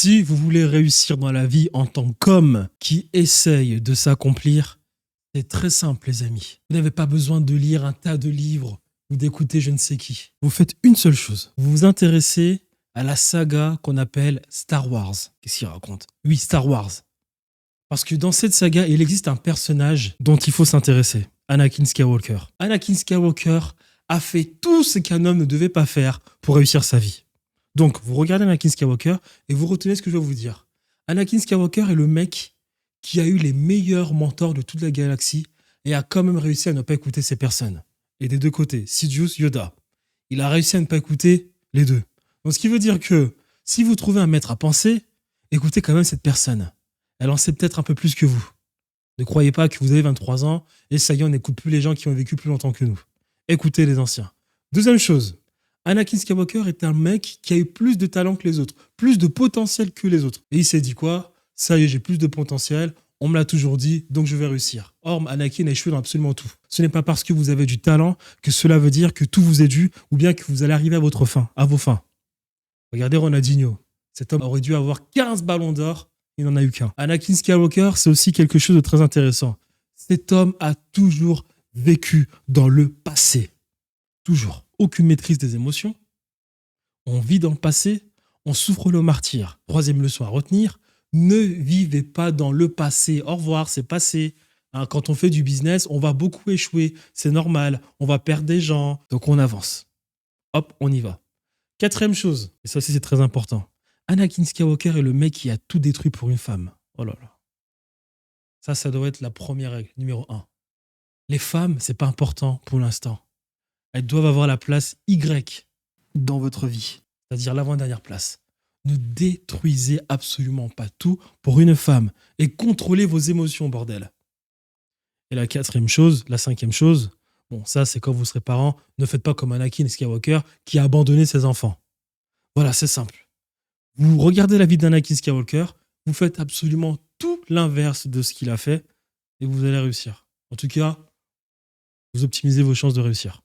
Si vous voulez réussir dans la vie en tant qu'homme qui essaye de s'accomplir, c'est très simple, les amis. Vous n'avez pas besoin de lire un tas de livres ou d'écouter je ne sais qui. Vous faites une seule chose. Vous vous intéressez à la saga qu'on appelle Star Wars. Qu'est-ce qu'il raconte? Oui, Star Wars. Parce que dans cette saga, il existe un personnage dont il faut s'intéresser. Anakin Skywalker. Anakin Skywalker a fait tout ce qu'un homme ne devait pas faire pour réussir sa vie. Donc, vous regardez Anakin Skywalker et vous retenez ce que je vais vous dire. Anakin Skywalker est le mec qui a eu les meilleurs mentors de toute la galaxie et a quand même réussi à ne pas écouter ces personnes. Et des deux côtés, Sidious, Yoda. Il a réussi à ne pas écouter les deux. Donc, ce qui veut dire que si vous trouvez un maître à penser, écoutez quand même cette personne. Elle en sait peut-être un peu plus que vous. Ne croyez pas que vous avez 23 ans et ça y est, on n'écoute plus les gens qui ont vécu plus longtemps que nous. Écoutez les anciens. Deuxième chose, Anakin Skywalker est un mec qui a eu plus de talent que les autres, plus de potentiel que les autres. Et il s'est dit quoi? Ça y est, j'ai plus de potentiel, on me l'a toujours dit, donc je vais réussir. Or, Anakin a échoué dans absolument tout. Ce n'est pas parce que vous avez du talent que cela veut dire que tout vous est dû ou bien que vous allez arriver à votre fin, à vos fins. Regardez Ronaldinho. Cet homme aurait dû avoir 15 ballons d'or, il n'en a eu qu'un. Anakin Skywalker, c'est aussi quelque chose de très intéressant. Cet homme a toujours vécu dans le passé. Toujours. Aucune maîtrise des émotions. On vit dans le passé, on souffre le martyre. Troisième leçon à retenir, ne vivez pas dans le passé. Au revoir, c'est passé. Hein, quand on fait du business, on va beaucoup échouer. C'est normal, on va perdre des gens. Donc on avance. Hop, on y va. Quatrième chose, et ça aussi c'est très important. Anakin Skywalker est le mec qui a tout détruit pour une femme. Oh là là. Ça doit être la première règle, numéro 1. Les femmes, c'est pas important pour l'instant. Elles doivent avoir la place Y dans votre vie, c'est-à-dire l'avant-dernière place. Ne détruisez absolument pas tout pour une femme et contrôlez vos émotions, bordel. Et la quatrième chose, la cinquième chose, bon, ça c'est quand vous serez parents, ne faites pas comme Anakin Skywalker qui a abandonné ses enfants. Voilà, c'est simple. Vous regardez la vie d'Anakin Skywalker, vous faites absolument tout l'inverse de ce qu'il a fait et vous allez réussir. En tout cas, vous optimisez vos chances de réussir.